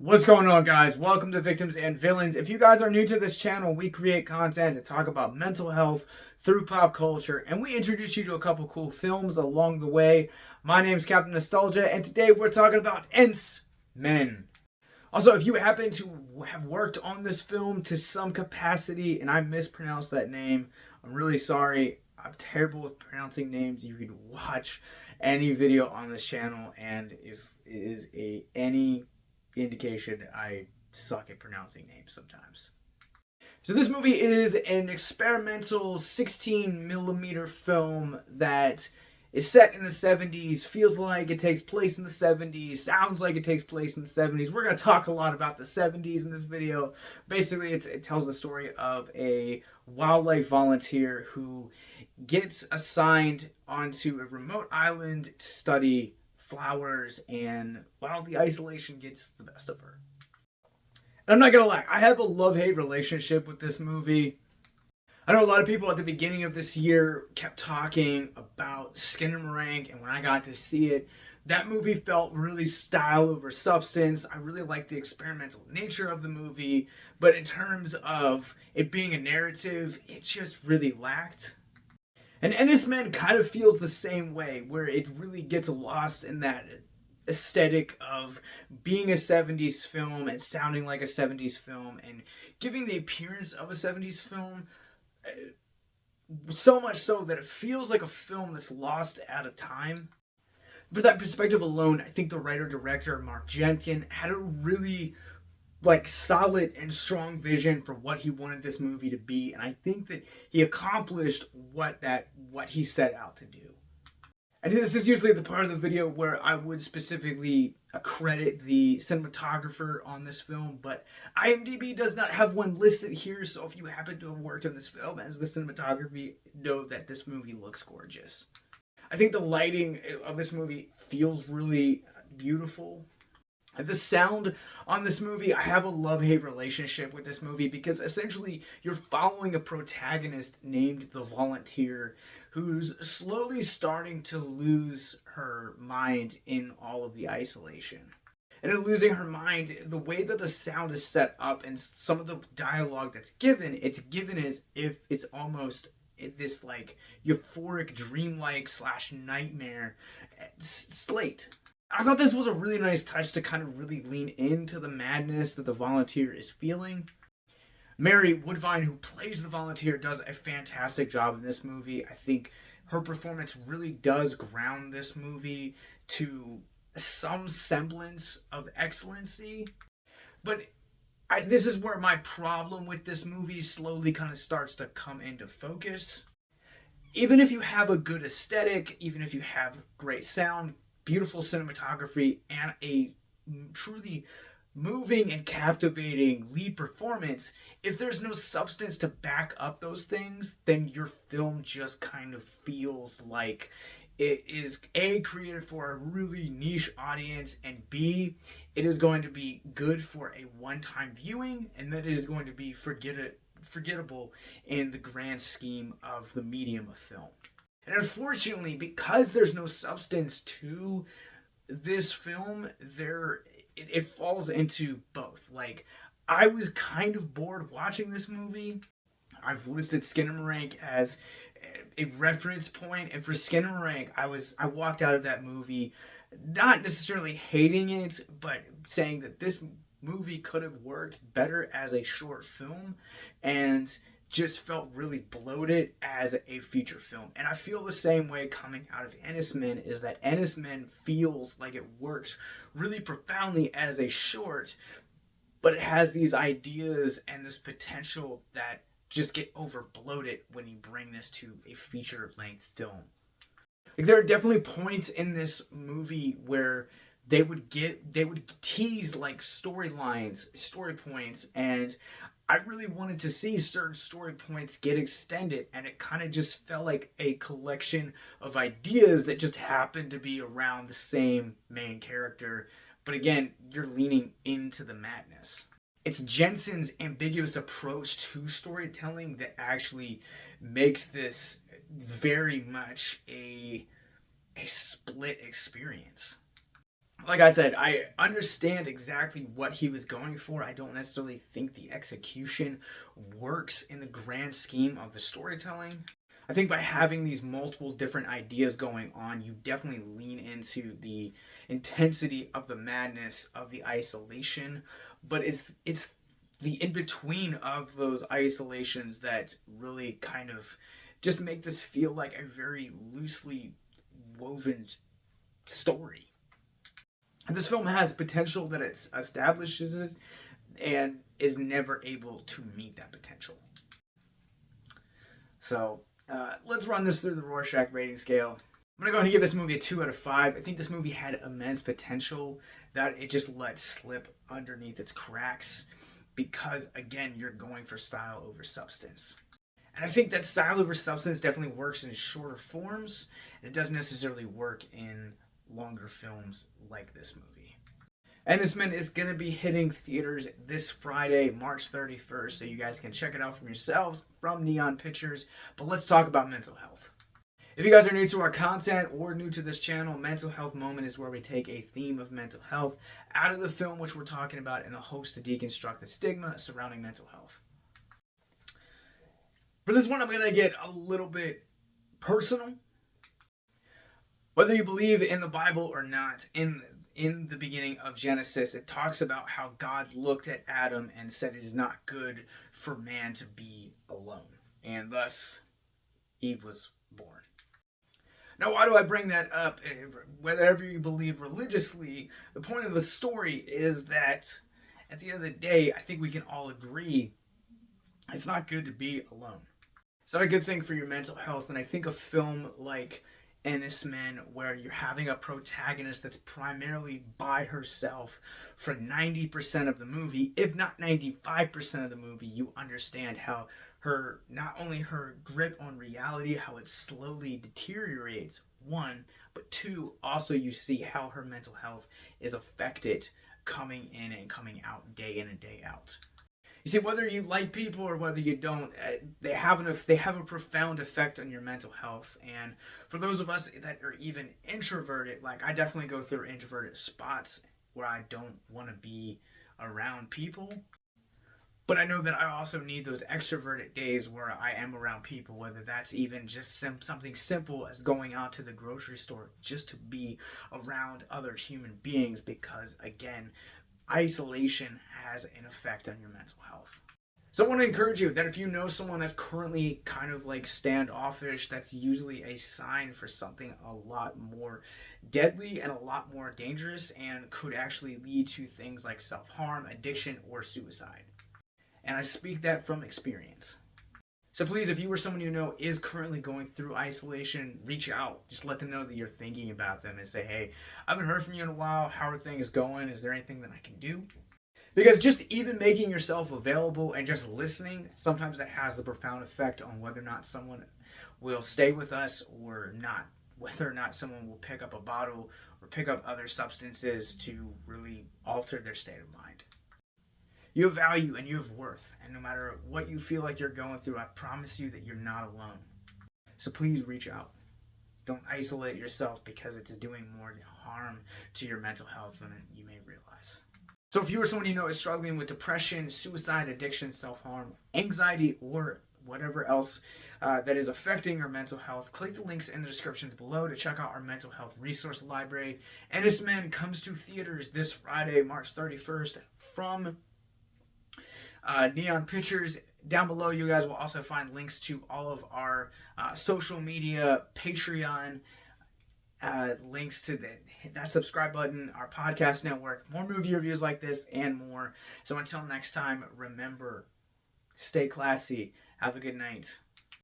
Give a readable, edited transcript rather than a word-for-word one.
What's going on, guys? Welcome to Victims and Villains. If you guys are new to this channel, we create content to talk about mental health through pop culture, and we introduce you to a couple cool films along the way. My name's Captain Nostalgia, and today we're talking about Enys Men. Also, if you happen to have worked on this film to some capacity and I mispronounced that name, I'm really sorry. I'm terrible with pronouncing names. You can watch any video on this channel, and if it is any indication, I suck at pronouncing names sometimes. So this movie is an experimental 16mm film that is set in the 70s, feels like it takes place in the 70s, sounds like it takes place in the 70s. We're going to talk a lot about the 70s in this video. Basically, it tells the story of a wildlife volunteer who gets assigned onto a remote island to study flowers, and while the isolation gets the best of her. And I'm not gonna lie, I have a love-hate relationship with this movie. I know a lot of people at the beginning of this year kept talking about Skinamarink, and when I got to see it, that movie felt really style over substance. I really liked the experimental nature of the movie, but in terms of it being a narrative, it just really lacked. And Enys Men kind of feels the same way, where it really gets lost in that aesthetic of being a 70s film and sounding like a 70s film and giving the appearance of a 70s film, so much so that it feels like a film that's lost out of time. For that perspective alone, I think the writer-director Mark Jenkin had a really solid and strong vision for what he wanted this movie to be, and I think that he accomplished what he set out to do. And this is usually the part of the video where I would specifically credit the cinematographer on this film, but IMDb does not have one listed here, so if you happen to have worked on this film as the cinematography, know that this movie looks gorgeous. I think the lighting of this movie feels really beautiful. The sound on this movie, I have a love-hate relationship with this movie because essentially you're following a protagonist named the Volunteer who's slowly starting to lose her mind in all of the isolation. And in losing her mind, the way that the sound is set up and some of the dialogue that's given, it's given as if it's almost this euphoric, dreamlike / nightmare slate. I thought this was a really nice touch to kind of really lean into the madness that the Volunteer is feeling. Mary Woodvine, who plays the Volunteer, does a fantastic job in this movie. I think her performance really does ground this movie to some semblance of excellency. But this is where my problem with this movie slowly kind of starts to come into focus. Even if you have a good aesthetic, even if you have great sound, beautiful cinematography, and a truly moving and captivating lead performance, if there's no substance to back up those things, then your film just kind of feels like it is A, created for a really niche audience, and B, it is going to be good for a one-time viewing, and that it is going to be forgettable in the grand scheme of the medium of film. And unfortunately, because there's no substance to this film, it falls into both. I was kind of bored watching this movie. I've listed Skinamarink as a reference point, and for Skinamarink, I walked out of that movie not necessarily hating it, but saying that this movie could have worked better as a short film, and just felt really bloated as a feature film. And I feel the same way coming out of Enys Men, is that Enys Men feels like it works really profoundly as a short, but it has these ideas and this potential that just get over bloated when you bring this to a feature-length film. There are definitely points in this movie where they would tease storylines, story points, and I really wanted to see certain story points get extended, and it kind of just felt like a collection of ideas that just happened to be around the same main character. But again, you're leaning into the madness. It's Jensen's ambiguous approach to storytelling that actually makes this very much a split experience. like I said, I understand exactly what he was going for. I don't necessarily think the execution works in the grand scheme of the storytelling. I think by having these multiple different ideas going on, you definitely lean into the intensity of the madness of the isolation, but it's the in between of those isolations that really kind of just make this feel like a very loosely woven story. This film has potential that it establishes and is never able to meet that potential. So let's run this through the Rorschach rating scale. I'm going to go ahead and give this movie a 2 out of 5. I think this movie had immense potential that it just let slip underneath its cracks because, again, you're going for style over substance. And I think that style over substance definitely works in shorter forms. And it doesn't necessarily work in longer films like this movie. Enys Men is going to be hitting theaters this Friday, March 31st, so you guys can check it out for yourselves from Neon Pictures. But let's talk about mental health. If you guys are new to our content or new to this channel, Mental Health Moment is where we take a theme of mental health out of the film which we're talking about in the hopes to deconstruct the stigma surrounding mental health. For this one, I'm going to get a little bit personal. Whether you believe in the Bible or not, in the beginning of Genesis, it talks about how God looked at Adam and said it is not good for man to be alone. And thus, Eve was born. Now, why do I bring that up? Whatever you believe religiously, the point of the story is that at the end of the day, I think we can all agree it's not good to be alone. It's not a good thing for your mental health. And I think a film like Enys Men, where you're having a protagonist that's primarily by herself for 90% of the movie, if not 95% of the movie, you understand how her, not only her grip on reality, how it slowly deteriorates, one, but two, also you see how her mental health is affected coming in and coming out day in and day out. You see, whether you like people or whether you don't, they have a profound effect on your mental health. And for those of us that are even introverted, like I definitely go through introverted spots where I don't want to be around people. But I know that I also need those extroverted days where I am around people, whether that's even just something simple as going out to the grocery store just to be around other human beings, because again, isolation has an effect on your mental health. So I want to encourage you that if you know someone that's currently kind of like standoffish, that's usually a sign for something a lot more deadly and a lot more dangerous and could actually lead to things like self-harm, addiction, or suicide. And I speak that from experience. So please, if you or someone you know is currently going through isolation, reach out. Just let them know that you're thinking about them and say, hey, I haven't heard from you in a while. How are things going? Is there anything that I can do? Because just even making yourself available and just listening, sometimes that has the profound effect on whether or not someone will stay with us or not. Whether or not someone will pick up a bottle or pick up other substances to really alter their state of mind. You have value and you have worth, and no matter what you feel like you're going through, I promise you that you're not alone. So please reach out. Don't isolate yourself because it's doing more harm to your mental health than you may realize. So if you or someone you know is struggling with depression, suicide, addiction, self-harm, anxiety, or whatever else that is affecting your mental health, click the links in the descriptions below to check out our mental health resource library. Enys Men comes to theaters this Friday, March 31st from Neon Pictures. Down below, you guys will also find links to all of our social media, Patreon, links to that subscribe button, our podcast network, more movie reviews like this, and more. So until next time, remember, stay classy. Have a good night.